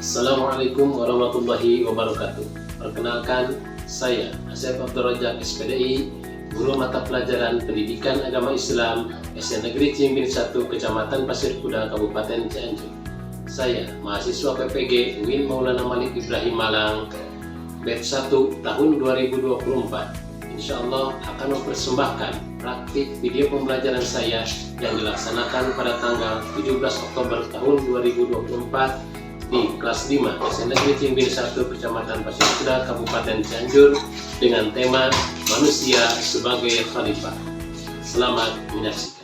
Assalamualaikum warahmatullahi wabarakatuh. Perkenalkan, saya Asep Abdul Rajak SPDI, Guru Mata Pelajaran Pendidikan Agama Islam SD Negeri Cimbin 1, Kecamatan Pasir Kuda, Kabupaten Cianjur. Saya mahasiswa PPG UIN Maulana Malik Ibrahim Malang, batch 1 tahun 2024. Insya Allah akan mempersembahkan praktik video pembelajaran saya yang dilaksanakan pada tanggal 17 Oktober tahun 2024 di kelas 5 SD Negeri Cimbin 1, Kecamatan Pasir Kuda, Kabupaten Cianjur, dengan tema Manusia sebagai Khalifah. Selamat menyaksikan.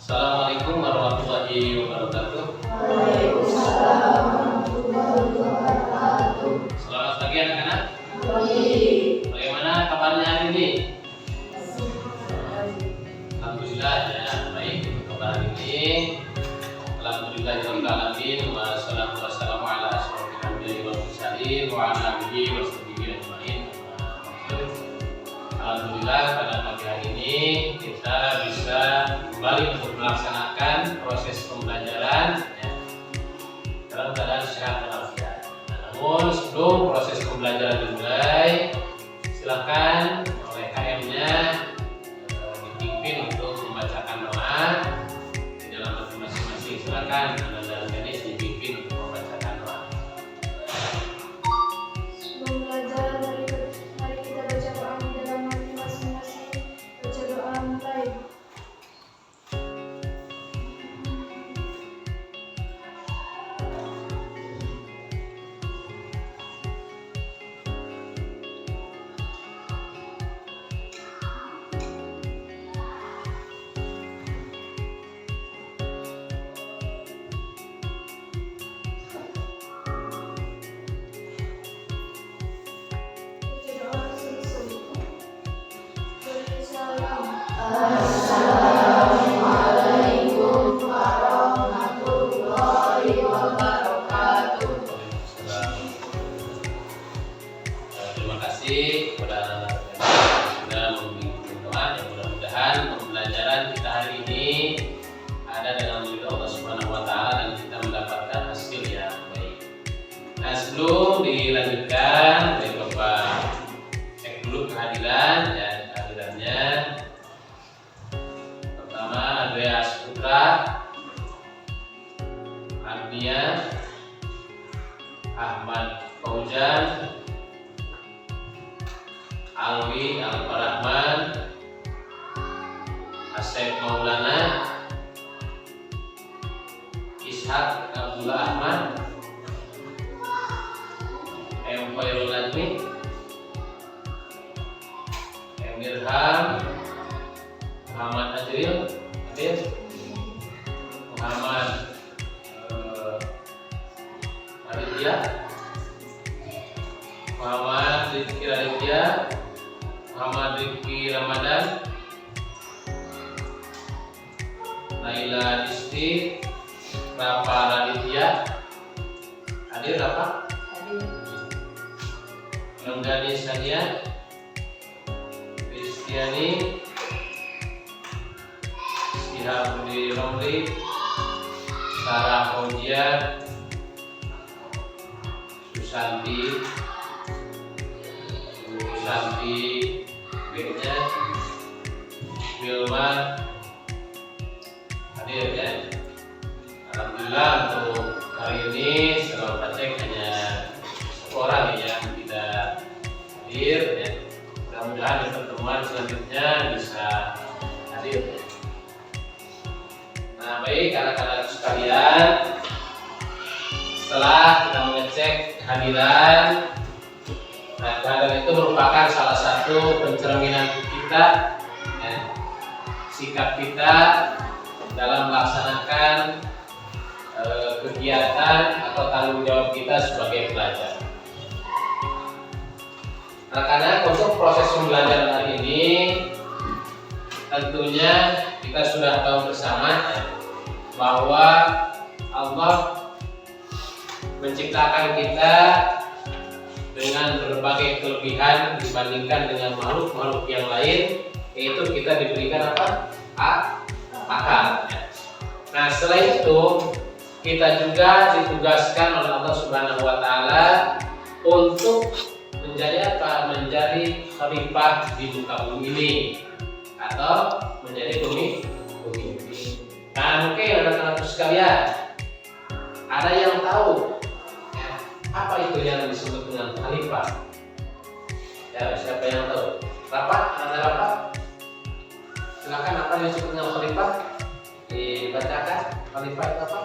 Assalamualaikum warahmatullahi wabarakatuh. Waalaikumsalam warahmatullahi wabarakatuh. Selamat pagi anak-anak. Baik. Bagaimana kabarnya hari ini? Alhamdulillah ya, baik untuk kabar hari ini. Alhamdulillahirabbil alamin, wassalatu wassalamu ala asyrofil anbiya'i wal mursalin wa ala alihi wa sahbihi ajmain. Alhamdulillah pada pagi hari ini kita bisa kembali untuk melaksanakan proses pembelajaran ya, dalam keadaan sehat walafiat. Namun sebelum proses pembelajaran dimulai, silakan oleh KM-nya dipimpin untuk membacakan doa di dalam hati masing-masing. Silakan Anda Ganis dipimpin untuk membacakan doa. Sebelum belajar, mari kita baca doa di dalam hati masing-masing. Baca doa mulai. Assalamualaikum warahmatullahi wabarakatuh. Terima kasih kepada anak-anak yang sudah membimbing doa. Yang mudah-mudahan pembelajaran kita hari ini ada dengan ridho Allah Subhanahu wa Ta'ala dan kita mendapatkan hasil yang baik. Nah, sebelum dilanjutkan, baik Bapak cek dulu kehadiran ya, kehadirannya. Pertama Andreas Putra, Ardia, Ahmad Fauzan, Alwi Alfarahman, Asep Maulana, Ishak Abdullah Ahmad, M. Khairul Nazmi, M. Irham, Muhammad Azril, Muhammad Aditya, Muhammad Rizky Raditya, Muhammad Rizky Ramadan, Naila Disti, Rafa Raditya. Hadir Rafa? Renggani Sania, Kristiani, Sihabudi Romli, Sarah Fauzia, Susanti B-nya, Wilma. Hadir ya. Alhamdulillah untuk hari ini setelah praktek hanya satu orang yang tidak hadir ya. Mudah-mudahan di pertemuan selanjutnya bisa hadir. Nah, baik anak-anak sekalian, setelah kita mengecek kehadiran, nah kehadiran itu merupakan salah satu pencerminan kita ya, sikap kita dalam melaksanakan kegiatan atau tanggung jawab kita sebagai pelajar. Anak-anak, untuk proses pembelajaran hari ini tentunya kita sudah tahu bersama bahwa Allah menciptakan kita dengan berbagai kelebihan dibandingkan dengan makhluk-makhluk yang lain, yaitu kita diberikan apa? Akal. Nah, selain itu kita juga ditugaskan oleh Allah Subhanahu wa taala untuk menjadi apa? Menjadi khalifah di muka bumi ini atau menjadi bumi. Nah, mungkin anak-anak sekalian, ada yang tahu apa itu yang disebut dengan khalifah? Ya, siapa yang tahu? Rapat? Ada rapat? Silakan, apa yang disebut dengan khalifah? Dibacakan. Khalifah itu apa?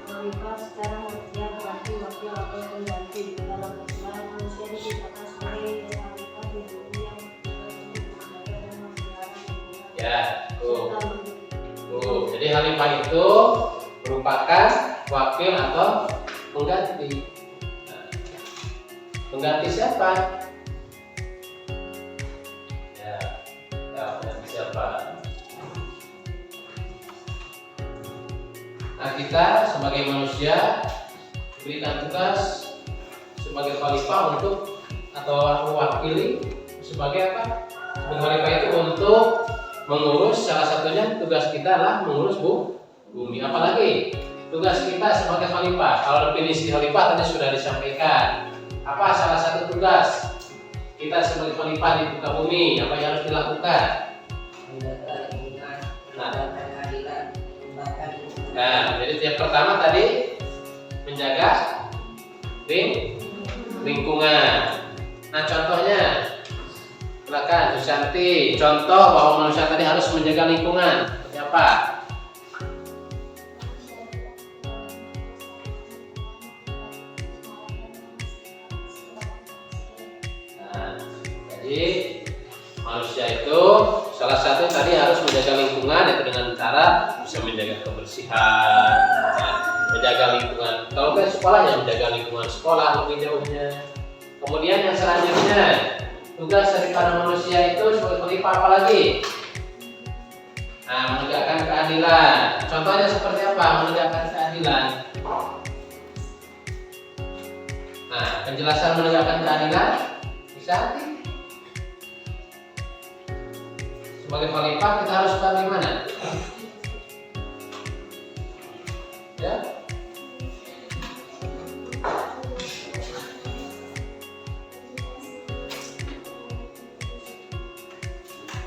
Khalifah secara harfiah berarti wakil atau pengganti. Dalam Islam, manusia diciptakan sebagai khalifah di bumi yang menjaga dan memelihara lingkungan. Ya, tuh. Jadi khalifah itu merupakan wakil atau pengganti. Nah, pengganti siapa? Ya, pengganti siapa? Nah, kita sebagai manusia diberikan tugas sebagai khalifah untuk atau mewakili sebagai apa? Sebagai khalifah itu untuk mengurus, salah satunya tugas kita adalah mengurus bumi. Apalagi tugas kita sebagai khalifah. Kalau definisi khalifah tadi sudah disampaikan. Apa salah satu tugas kita sebagai khalifah di muka bumi? Apa yang harus dilakukan? Nah, jadi yang pertama tadi menjaga lingkungan. Nah, contohnya, silakan Susanti. Contoh bahwa manusia tadi harus menjaga lingkungan. Seperti apa? Jadi manusia itu salah satu tadi harus menjaga lingkungan, itu dengan cara bisa menjaga kebersihan, menjaga lingkungan. Kalau ke sekolah ya menjaga lingkungan sekolah lebih jauhnya. Kemudian yang selanjutnya, tugas daripada manusia itu sebagai khalifah apa lagi? Nah, menegakkan keadilan. Contohnya seperti apa menegakkan keadilan? Nah, penjelasan menegakkan keadilan bisa? Sebagai khalifah kita harus bagaimana? Ya.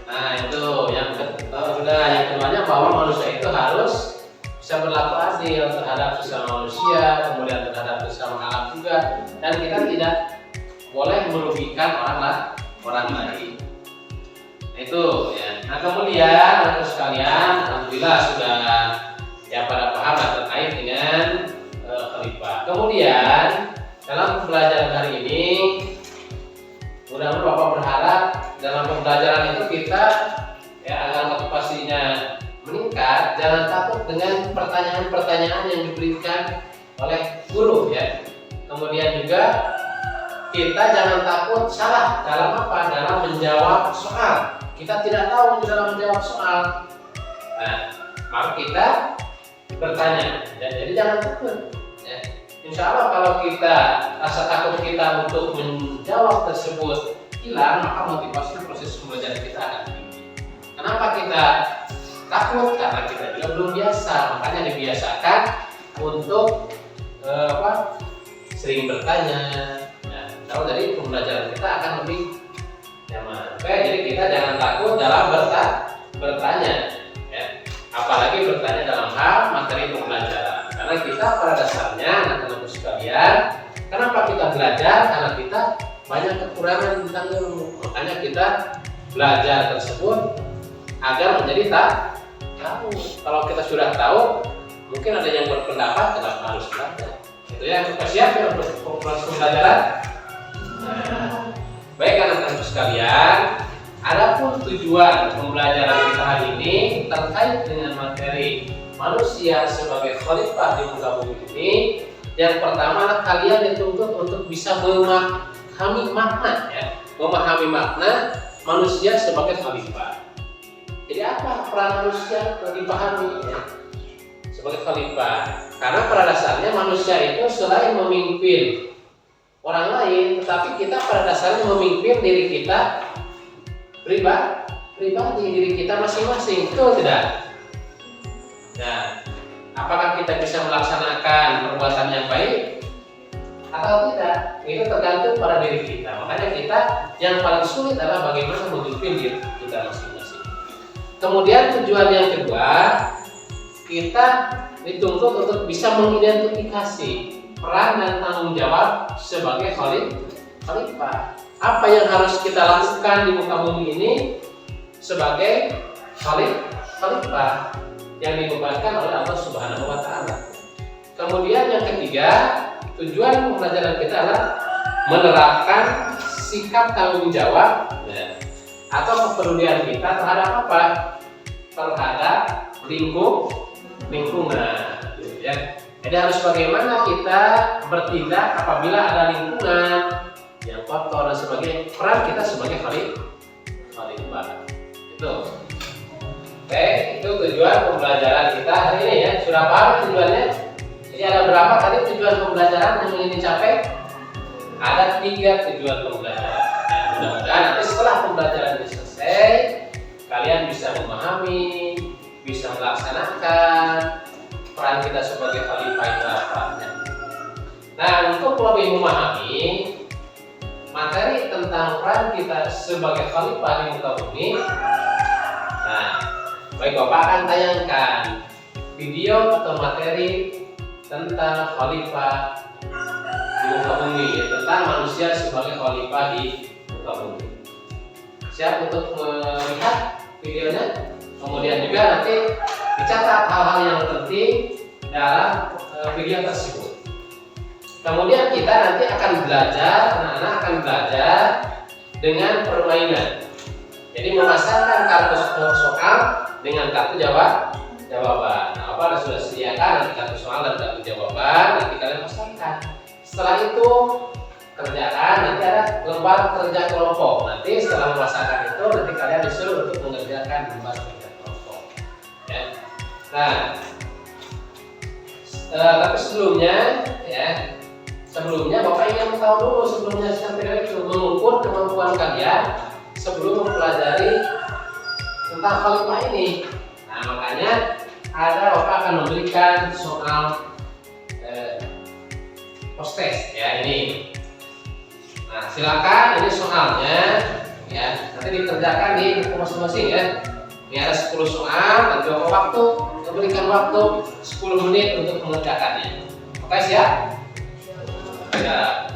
Nah, itu yang keduanya bahwa manusia itu harus bisa berlaku adil terhadap sesama manusia, kemudian terhadap sesama alam juga, dan kita tidak boleh merugikan orang lain. Itu ya. Nah, kemudian anak sekalian, alhamdulillah sudah ya pada paham terkait dengan khalifah. Kemudian dalam pembelajaran hari ini, mudah-mudahan Bapak berharap dalam pembelajaran itu kita ya agar motivasinya meningkat, jangan takut dengan pertanyaan-pertanyaan yang diberikan oleh guru ya. Kemudian juga kita jangan takut salah dalam apa? Dalam menjawab soal. Kita tidak tahu dalam menjawab soal. Nah, maka kita bertanya. Ya, jadi jangan takut. Ya. Insya Allah kalau kita rasa takut kita untuk menjawab tersebut hilang, maka motivasi proses pembelajaran kita akan tinggi. Kenapa kita takut? Karena kita juga belum biasa. Makanya dibiasakan untuk sering bertanya. Nah, kalau dari pembelajaran kita akan lebih nyaman. Oke, jadi kita jangan takut dalam bertanya, ya. Apalagi bertanya dalam hal materi pembelajaran. Karena kita pada dasarnya anak-anak sekalian, kenapa kita belajar? Karena kita banyak kekurangan tentang ilmu. Makanya kita belajar tersebut agar menjadi tahu. Kalau kita sudah tahu, mungkin ada yang berpendapat kenapa harus belajar. Itu ya, kita siap ya untuk proses pembelajaran. Baik anak-anak sekalian, adapun tujuan pembelajaran kita hari ini terkait dengan materi manusia sebagai khalifah di muka bumi ini, yang pertama kalian dituntut untuk bisa memahami makna, ya, memahami makna manusia sebagai khalifah. Jadi apa peran manusia dipahami, ya, sebagai khalifah? Karena pada dasarnya manusia itu selain memimpin orang lain, tetapi kita pada dasarnya memimpin diri kita pribadi, diri kita masing-masing, betul tidak? Nah, apakah kita bisa melaksanakan perbuatan yang baik atau tidak? Itu tergantung pada diri kita. Makanya kita yang paling sulit adalah bagaimana memimpin diri kita masing-masing. Kemudian tujuan yang kedua, kita dituntut untuk bisa mengidentifikasi peran dan tanggung jawab sebagai khalifah. Apa yang harus kita lakukan di muka bumi ini sebagai khalifah yang dibebankan oleh Allah Subhanahu wa Ta'ala. Kemudian yang ketiga, tujuan pembelajaran kita adalah menerapkan sikap tanggung jawab, ya, atau kepedulian kita terhadap apa? Terhadap lingkungan, ya. Jadi harus bagaimana kita bertindak apabila ada lingkungan yang kotor dan sebagainya. Peran kita sebagai khalifah. Itu. Oke, itu tujuan pembelajaran kita hari ini, ya. Sudah paham tujuannya? Jadi ada berapa tadi tujuan pembelajaran yang ingin dicapai? Ada 3 tujuan pembelajaran. Nah, mudah-mudahan nanti setelah pembelajaran ini selesai, kalian bisa memahami, bisa melaksanakan peran kita sebagai khalifah itu apa. Nah, untuk lebih memahami materi tentang peran kita sebagai khalifah di muka bumi, nah, baik Bapak akan tayangkan video atau materi tentang khalifah di muka bumi, ya, tentang manusia sebagai khalifah di muka bumi. Siap untuk melihat videonya? Kemudian juga nanti dicatat hal-hal yang penting dalam video tersebut. Kemudian kita nanti akan belajar, anak-anak akan belajar dengan permainan. Jadi memasangkan kartu soal dengan kartu jawaban. Nah, apa sudah sediakan nanti kartu soal dan kartu jawaban, nanti kalian pasangkan. Setelah itu kerjaan, nanti ada lembar kerja kelompok. Nanti setelah memasangkan itu, nanti kalian disuruh untuk mengerjakan lembar kerja kelompok. Ya. Nah, tapi sebelumnya Bapak ingin tahu dulu sebelumnya sampai itu mengukur kemampuan kalian sebelum mempelajari tentang khalifah ini. Nah, makanya Bapak akan memberikan soal post test, ya, ini. Nah, silakan, ini soalnya, ya, nanti dikerjakan di buku masing-masing, ya. Ini ada 10 soal, dan juga berikan waktu 10 menit untuk mengerjakannya. Oke, siap? Ya.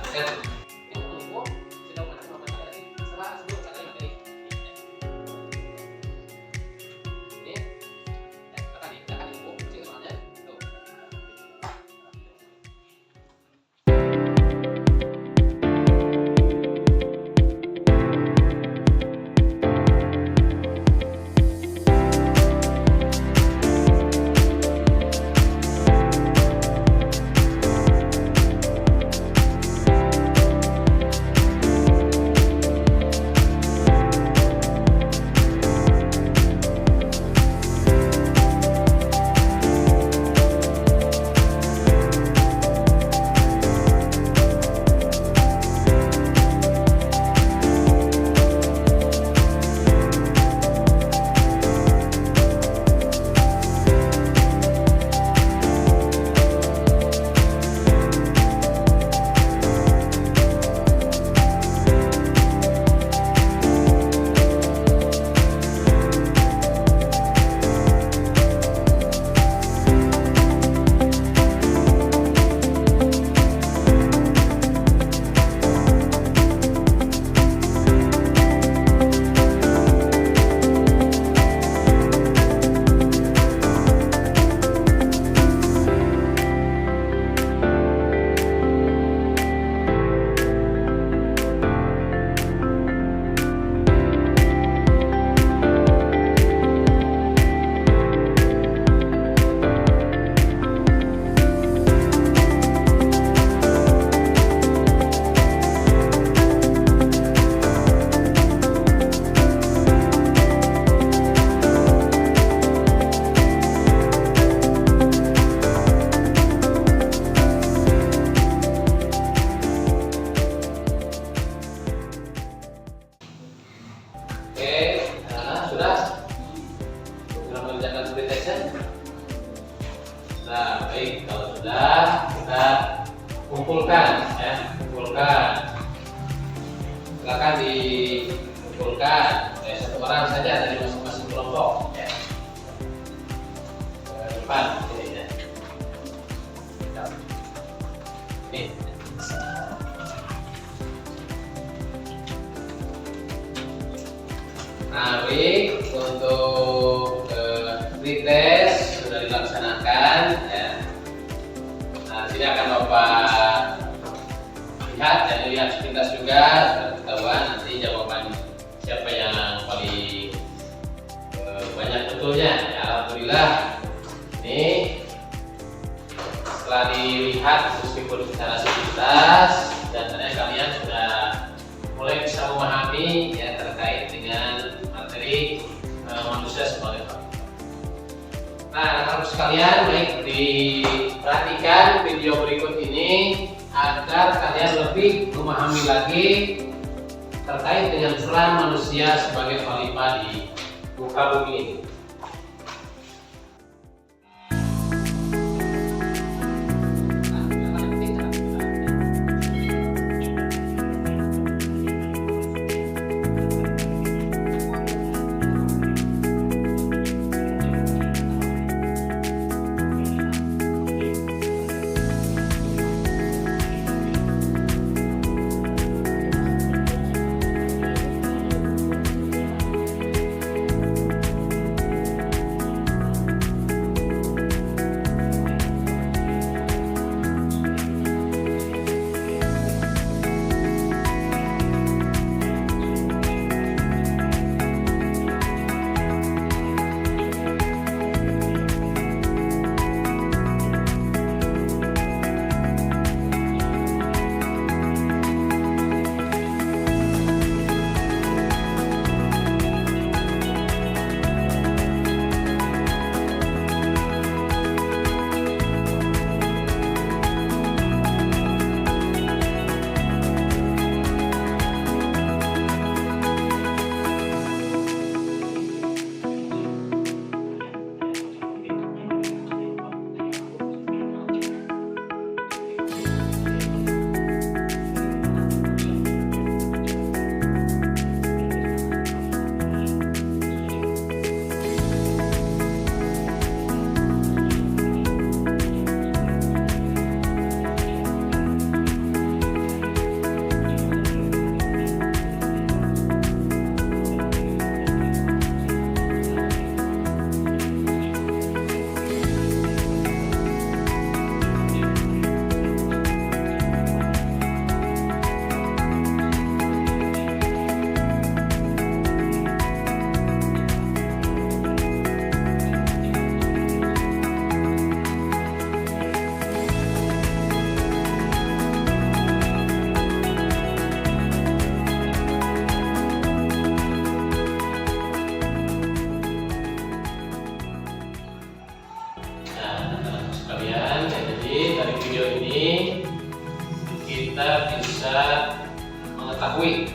Sudah mengerjakan pretestnya? Nah, baik, kalau sudah kita kumpulkan ya, kumpulkan. Silakan dikumpulkan satu orang saja dari masing-masing kelompok ya. Depan ini ya. Ini. Nah, baik, untuk pretest sudah dilaksanakan ya. Nah, sini akan Bapak lihat dan lihat sepintas juga sudah ketahuan nanti jawaban siapa yang paling banyak betulnya ya. Alhamdulillah ini setelah dilihat meskipun secara sepintas dan ternyata kalian sudah mulai bisa memahami ya terkait dengan materi manusia sebagai faktor. Nah, teman-teman sekalian, baik diperhatikan video berikut ini agar kalian lebih memahami lagi terkait dengan peran manusia sebagai khalifah di muka bumi ini. kita bisa mengetahui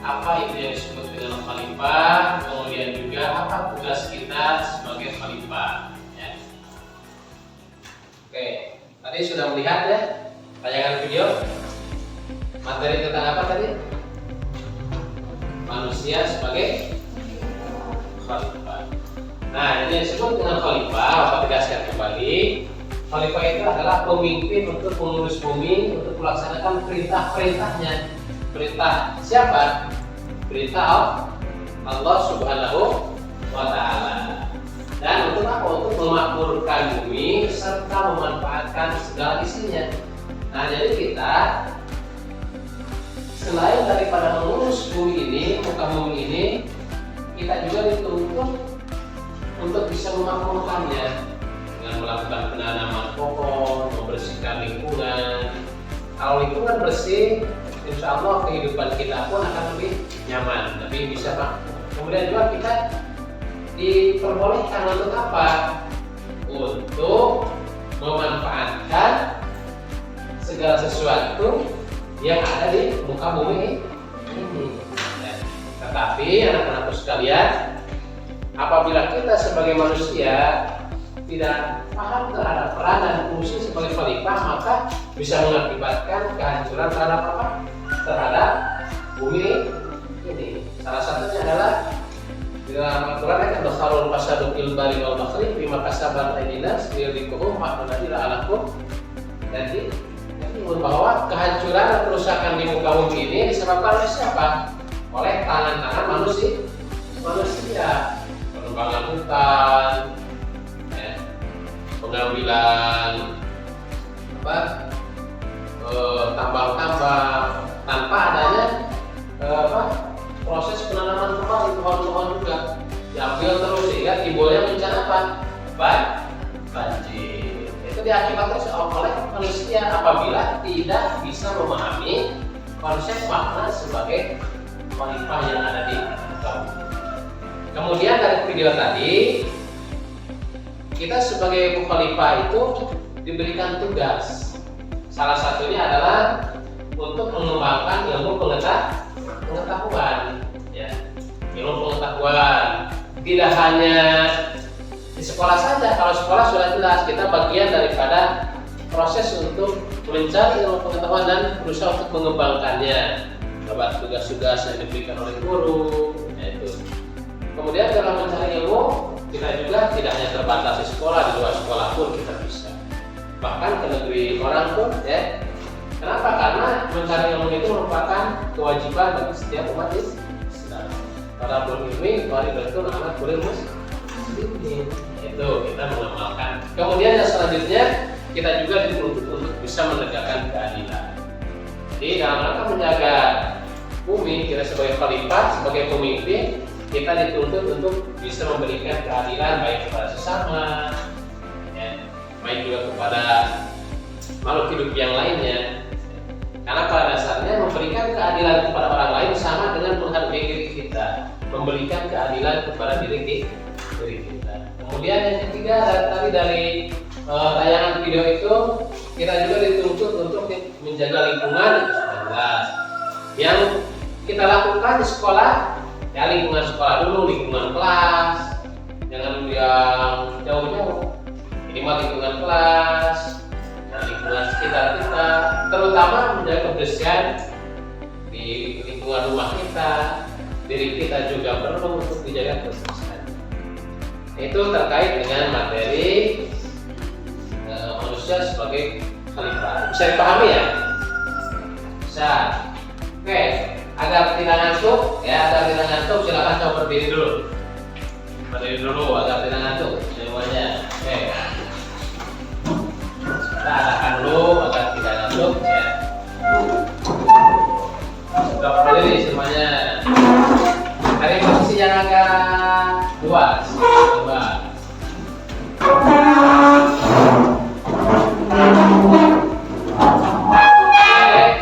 apa itu yang disebut dengan khalifah, kemudian juga apa tugas kita sebagai khalifah ya. Oke, tadi sudah melihat ya tayangan video materi tentang apa tadi? Manusia sebagai khalifah. Nah, ini disebut dengan khalifah. Bapak tegaskan kembali, khalifah itu adalah pemimpin untuk mengurus bumi, untuk melaksanakan perintah-perintahnya. Perintah siapa? Perintah Allah Subhanahu wa Ta'ala. Dan untuk apa? Untuk memakmurkan bumi serta memanfaatkan segala isinya. Nah, jadi kita selain daripada mengurus bumi ini, muka bumi ini, kita juga dituntut untuk bisa memakmurkannya dengan melakukan penanaman pohon, membersihkan lingkungan. Kalau lingkungan bersih, insya Allah kehidupan kita pun akan lebih nyaman, lebih bisa makmur. Kemudian juga kita diperbolehkan untuk apa? Untuk memanfaatkan segala sesuatu yang ada di muka bumi ini. Kita Tetapi anak-anakku sekalian, apabila kita sebagai manusia tidak paham terhadap peran dan fungsi sebagai khalifah, maka bisa mengakibatkan kehancuran terhadap apa? Terhadap bumi ini. Salah satunya adalah di dalam Al-Quran kan bakharul fasadu fil bari wal bahri bima kasabat aydinas liyudhiquhum ma'nadila alakum. Jadi bahwa kehancuran dan kerusakan di muka bumi ini disebabkan oleh siapa? Oleh tangan-tangan manusia. Penebangan hutan, pengambilan tambang-tambang tanpa adanya proses penanaman kembali pohon-pohon juga diambil terus sehingga timbulnya bencana apa? Banjir. Itu diakibatkan oleh manusia apabila tidak bisa memahami konsep makna sebagai khalifah yang ada di bumi. Kemudian dari video tadi, kita sebagai khalifah itu diberikan tugas. Salah satunya adalah untuk mengembangkan ilmu pengetahuan, ya. Ilmu pengetahuan tidak hanya di sekolah saja. Kalau sekolah sudah jelas kita bagian daripada proses untuk mencari ilmu pengetahuan dan berusaha untuk mengembangkannya lewat tugas-tugas yang diberikan oleh guru, yaitu. Kemudian dalam mencari ilmu kita juga tidak hanya terbatas di sekolah, di luar sekolah pun kita bisa. Bahkan ke negeri orang pun, ya. Kenapa? Karena mencari ilmu itu merupakan kewajiban bagi setiap umat Islam. Para berilmi, waridatul amat kullil muslimin. Itu kita mengamalkan. Kemudian yang selanjutnya kita juga dituntut untuk bisa menegakkan keadilan. Jadi dalam rangka menjaga bumi, kita sebagai khalifah, sebagai pemimpin, kita dituntut untuk bisa memberikan keadilan baik kepada sesama, ya, baik juga kepada makhluk hidup yang lainnya. Karena pada dasarnya memberikan keadilan kepada orang lain sama dengan menghargai diri kita, memberikan keadilan kepada diri kita. Kemudian yang ketiga tadi dari tayangan video itu kita juga dituntut untuk menjaga lingkungan, itu sudah jelas. Yang kita lakukan di sekolah, ya lingkungan sekolah dulu, lingkungan kelas, jangan yang jauh-jauh. Ini mah lingkungan kelas, dan lingkungan sekitar kita, terutama menjaga kebersihan di lingkungan rumah kita. Diri kita juga perlu untuk dijaga kebersihan. Itu terkait dengan materi manusia sebagai khalifah. Bisa dipahami ya? Bisa. Oke, agar tidak ngantuk, silakan coba berdiri dulu. Agar tidak ngantuk semuanya. Oke. Kita arahkan dulu agar tidak ngantuk, ya. Sudah berdiri semuanya. Cari posisi yang agak luas.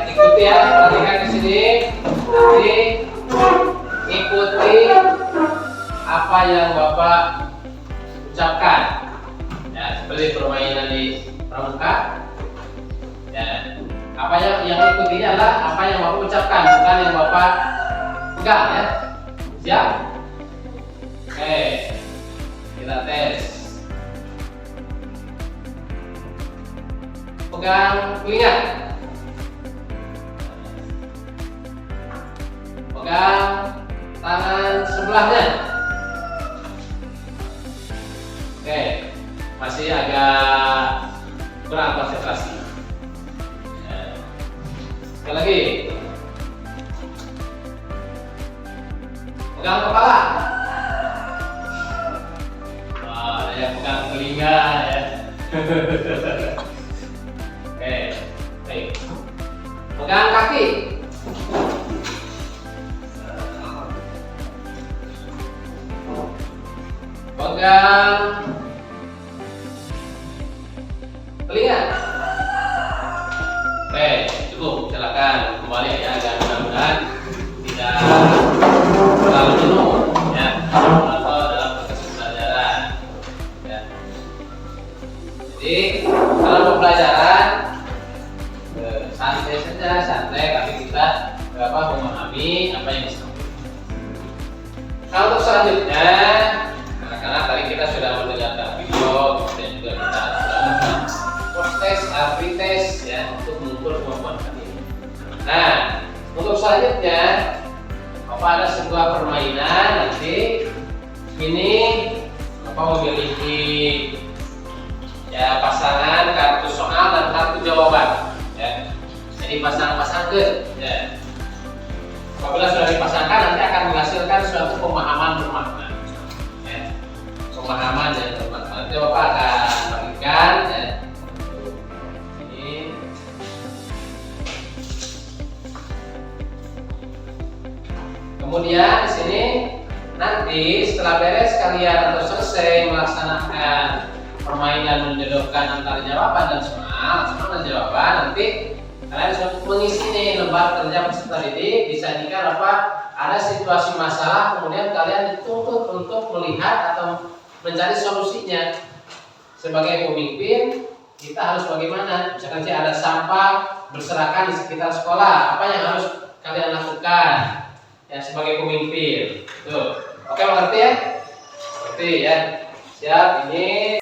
Ikuti ya, perhatikan di sini. Nanti ikuti apa yang Bapak ucapkan. Ya, seperti permainan di pramuka. Ya, apa yang ikutinya adalah apa yang Bapak ucapkan, bukan yang Bapak pegang, ya. Siap? Oke, kita tes. Pegang telinga. Pegang tangan sebelahnya. Oke, masih agak kurang konsentrasi. Sekali lagi. Pegang kepala. Wah, ada yang pegang telinga, ya. Oke, baik. Pegang kaki. Pegang telinga. Oke, cukup. Silakan kembali ya, agar mudah-mudahan tidak terlalu jenuh, ya, atau dalam proses pembelajaran. Ya. Jadi dalam pembelajaran santai saja, santai, tapi kita memahami apa yang disampaikan. selanjutnya, karena tadi kita sudah mendengarkan video, kemudian juga kita sudah post test, pretest ya untuk mengukur kemampuan kalian. Nah, untuk selanjutnya, Bapak ada sebuah permainan nanti ini Bapak memiliki ya pasangan kartu soal dan kartu jawaban ya. Jadi pasang-pasangkan ya. Apabila sudah dipasangkan nanti akan menghasilkan suatu pemahaman bermakna ya. Pemahaman yang bermakna. Nanti Bapak akan bagikan ya. Ini kemudian di sini nanti setelah beres kalian atau selesai melaksanakan permainan menjodohkan antara jawaban dan soal dan jawaban, nanti kalian harus mengisi nih lembar kerja peserta didik, disajikan apa ada situasi masalah, kemudian kalian dituntut untuk melihat atau mencari solusinya. Sebagai pemimpin kita harus bagaimana? Misalkan ada sampah berserakan di sekitar sekolah, apa yang harus kalian lakukan ya sebagai pemimpin? Tuh. Oke, mengerti ya? Mengerti ya? Siap, ini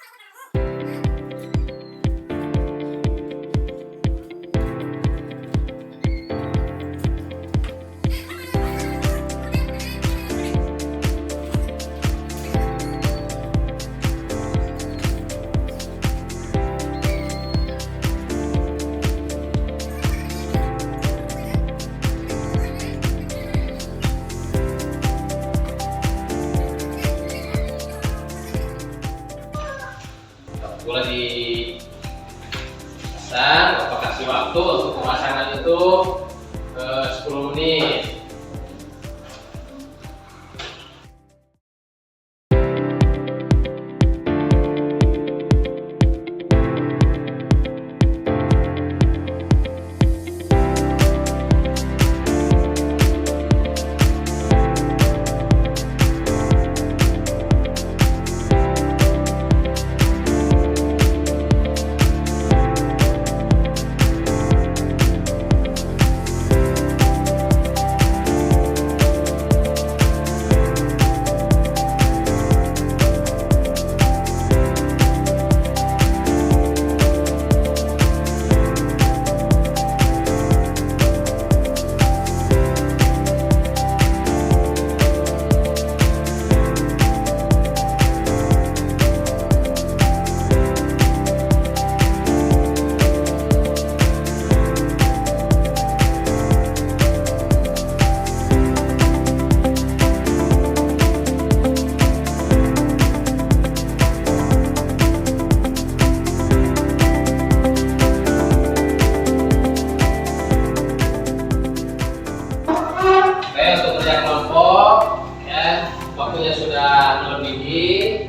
boleh dipasang. Bapak kasih waktu untuk pemasangan itu 10 menit. Waktunya sudah melebihi,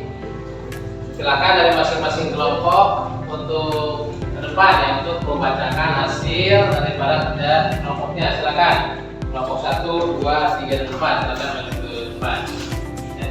silakan dari masing-masing kelompok untuk ke depan ya, untuk membacakan hasil daripada kerja kelompoknya. Silakan kelompok 1, 2, 3, dan 4 silakan maju ke depan ya.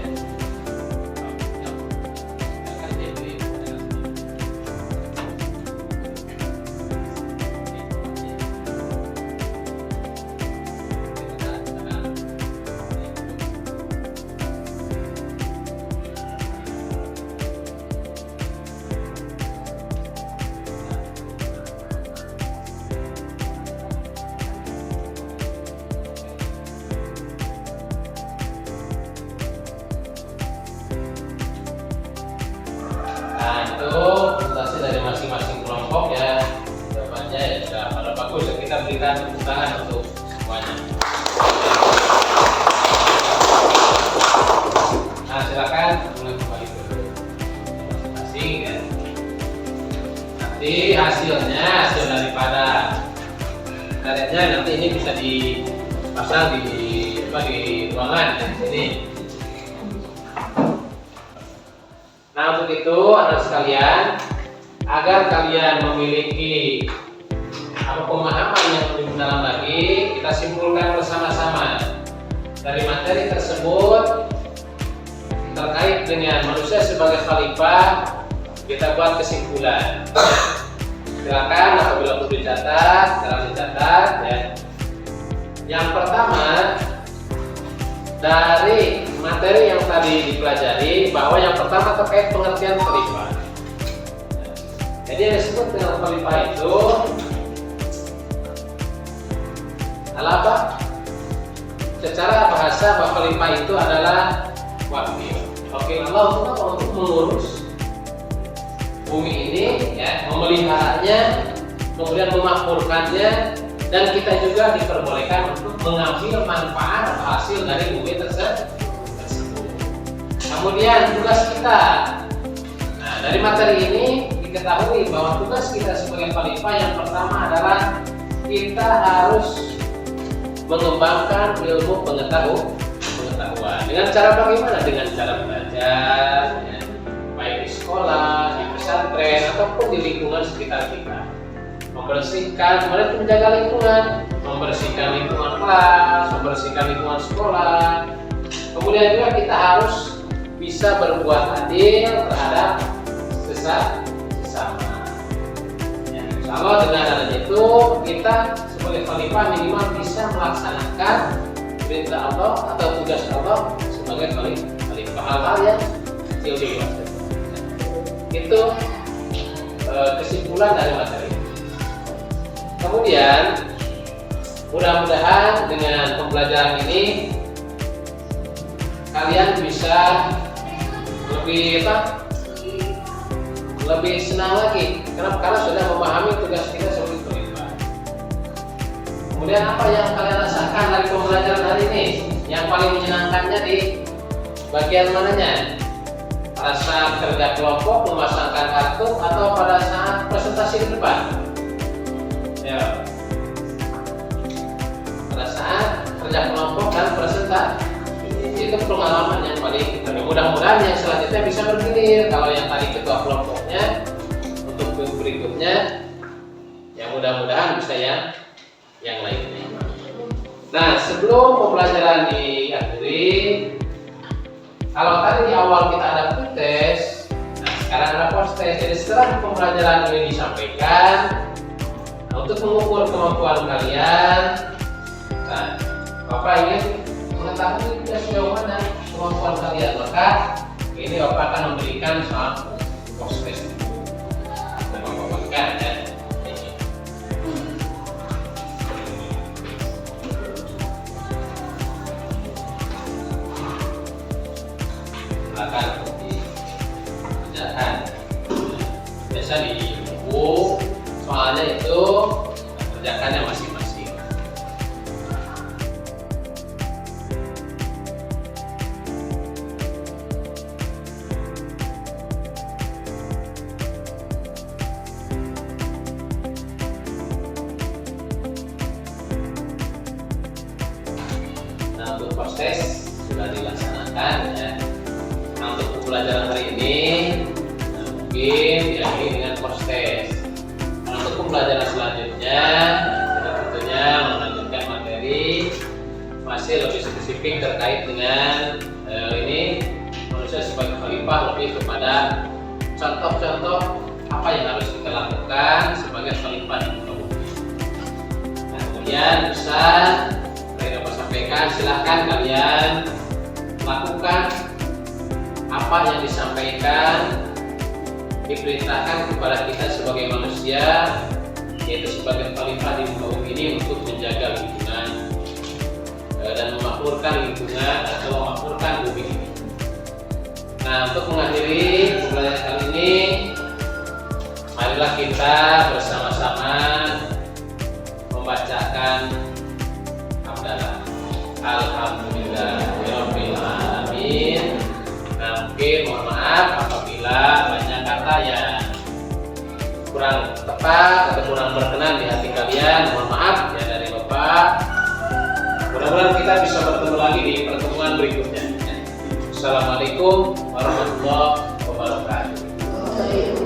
Nah, itu presentasi dari masing-masing kelompok ya. Jawabannya ya sudah pada bagus ya, kita berikan tepuk tangan untuk semuanya. Nah, silakan mulai kembali ke masing-masing ya. Nanti hasilnya, hasil daripada karetnya nanti ini bisa dipasang di ruangan di sini. Nah, untuk itu anak sekalian, agar kalian memiliki pemahaman yang lebih mendalam lagi, kita simpulkan bersama-sama dari materi tersebut terkait dengan manusia sebagai khalifah. Kita buat kesimpulan. Silakan apabila perlu dicatat, silakan dicatat ya. Yang pertama, dari materi yang tadi dipelajari bahwa yang pertama terkait pengertian khalifah. Jadi yang disebut dengan khalifah itu adalah apa? Secara bahasa bahwa khalifah itu adalah wakil. Wakil Allah untuk mengurus bumi ini, ya, memeliharanya, kemudian memakmurkannya, dan kita juga diperbolehkan untuk mengambil manfaat atau hasil dari bumi tersebut. Kemudian tugas kita, nah dari materi ini diketahui bahwa tugas kita sebagai khalifah yang pertama adalah kita harus mengembangkan ilmu pengetahuan. Dengan cara bagaimana? Dengan cara belajar, ya, baik di sekolah, di pesantren, ataupun di lingkungan sekitar kita. Membersihkan, kemudian menjaga lingkungan, membersihkan lingkungan kelas, membersihkan lingkungan sekolah. Kemudian juga kita harus bisa berbuat adil terhadap sesama. Ya, insya Allah dengan adanya itu kita sebagai khalifah minimal bisa melaksanakan perintah Allah atau tugas Allah sebagai khalifah, hal-hal yang kecil dewasa. Itu kesimpulan dari materi. Kemudian mudah-mudahan dengan pembelajaran ini kalian bisa lebih senang lagi karena sudah memahami tugas kita sebagai khalifah. Kemudian apa yang kalian rasakan dari pembelajaran hari ini? Yang paling menyenangkannya di bagian mananya? Pada saat kerja kelompok memasangkan kartu atau pada saat presentasi di depan? Ya. Pada saat kerja kelompok dan presentasi itu pengalaman yang paling penting. Mudah-mudahan yang selanjutnya bisa bergilir. Kalau yang tadi ketua kelompoknya, untuk berikutnya ya mudah-mudahan bisa yang lainnya. Nah, sebelum pembelajaran diakhiri, kalau tadi di awal kita ada tes, nah sekarang ada post test. Jadi setelah pembelajaran ini disampaikan, nah, untuk mengukur kemampuan kalian, nah Bapak ingin mengetahui sejauh mana kemampuan kalian, maka ini Bapak akan memberikan soal post test. Dan Bapak berikan ya. Silakan dikerjakan. Biasa di buku soalnya itu kerjakannya masing-masing. Nah, untuk proses sudah dilaksanakan ya. Nah, untuk pembelajaran hari ini mungkin diakhiri dengan proses. Nah, untuk pembelajaran selanjutnya kita tentunya melanjutkan materi masih lebih spesifik terkait dengan ini manusia sebagai khalifah, lebih kepada contoh-contoh apa yang harus kita lakukan sebagai khalifah di muka bumi. Nah, kemudian bisa saya dapat sampaikan, silahkan kalian lakukan apa yang disampaikan, diperintahkan kepada kita sebagai manusia, yaitu sebagai khalifah di muka bumi ini untuk menjaga lingkungan dan memakmurkan lingkungan atau memakmurkan bumi ini. Nah, untuk mengakhiri pembelajaran kali ini, marilah kita bersama-sama membacakan hamdalah. Alhamdulillahirabbil alamin. Nah, mungkin mohon maaf apabila banyak kata yang kurang tepat atau kurang berkenan di hati kalian. Mohon maaf ya dari Bapak. Mudah-mudahan kita bisa bertemu lagi di pertemuan berikutnya. Assalamualaikum warahmatullahi wabarakatuh.